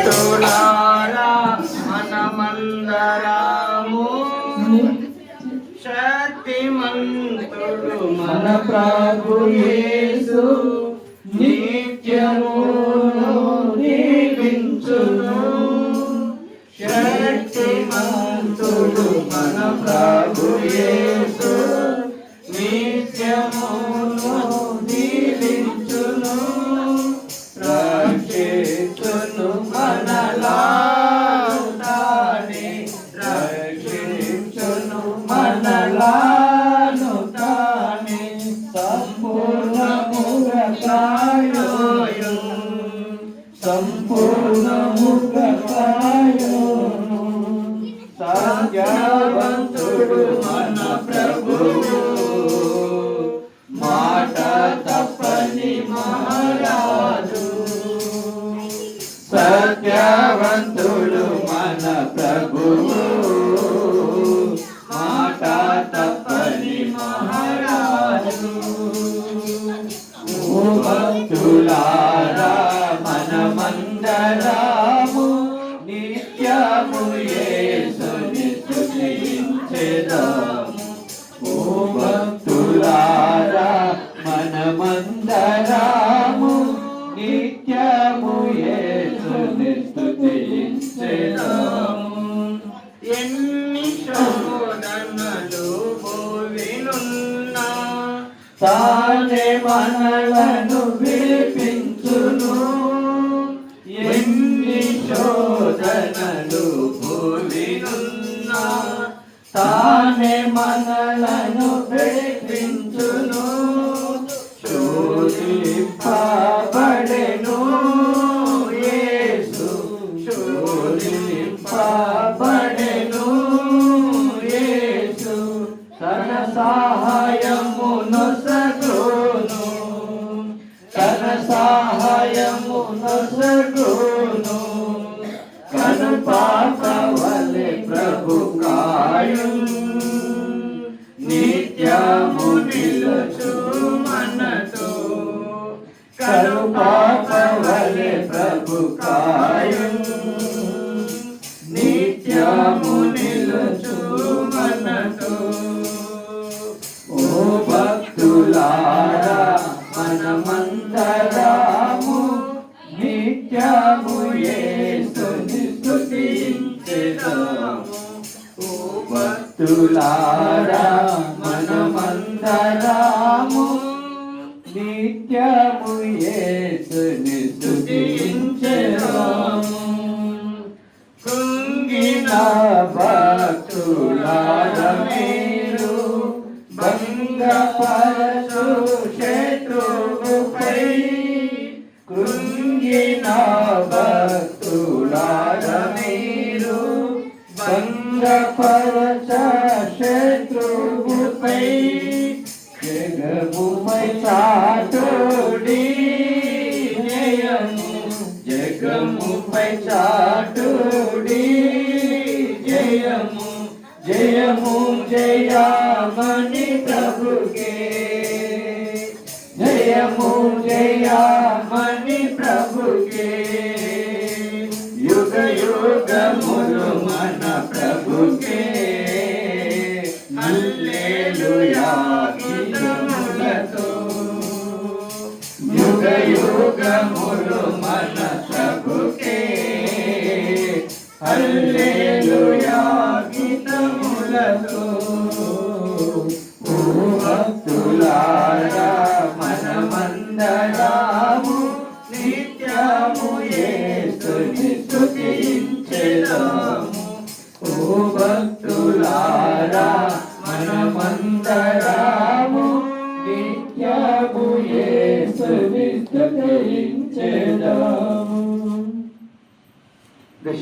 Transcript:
భక్తులారా మనమందరము శక్తిమంతుడు మన ప్రభు యేసు నిత్యము దీవించును. శక్తిమంతుడు మన ప్రభు యేసు నిత్యము దీవించును. రక్షించును మనలను తానే, రక్షించును మనలను తానే. సంపూర్ణముగా కాయును, సంపూర్ణముగా కాయును. సత్యవంతుడు మన ప్రభువు, మాట తప్పని మహారాజు. సత్యవంతుడు మన ప్రభువు, మాట తప్పని మహారాజు. భక్తులారా మనమందరము నిత్యము యేసుని స్తుతించెదము. ఓ భక్తులారా మనమందరము నిత్యము యేసుని స్తుతించెదము. ఎన్ని శోధనలు భూమినున్నా తానే మనలను విడిపించును. ఎన్ని శోధనలు భూమినున్నా తానే మనలను విడిపించును. శోధింపబడెను యేసు, శోధింపబడెను యేసు. తన సహాయము నొసగును, తన సహాయము నొసగును. కను పాప వలె ప్రభు కాయును, నిత్యము నిలుచు మనతో. కను పాప వలె ప్రభు కాయును, నిత్యము నిలుచు మనతో. ఓ భక్తులారా మనమందరము నిత్యము యేసుని స్తుతించెదము. ఓ భక్తులారా మనమందరము నిత్యము యేసుని స్తుతించెదము. కృంగిన భక్తులారా మీరు భంగపరచు శత్రువుపై, కృంగిన భక్తులారా మీరు భంగపరచ శత్రువుపై. జగముపై చాటుడి జయము, జగముపై చాటుడి జయము. జయము జయమని ప్రభుకే, జయము జయమని ప్రభుకే. యుగ యుగములు మన ప్రభుకే. హల్లెలూయా గీతములతో. యుగ యుగములు మన ప్రభుకే. హల్లెలూయా గీతములతో. ఓ భక్తులారా మనమందరము నిత్యము యేసుని స్తుతించెదము. ఓ భక్తులారా మనమందరము నిత్యము యేసుని స్తుతించెదము.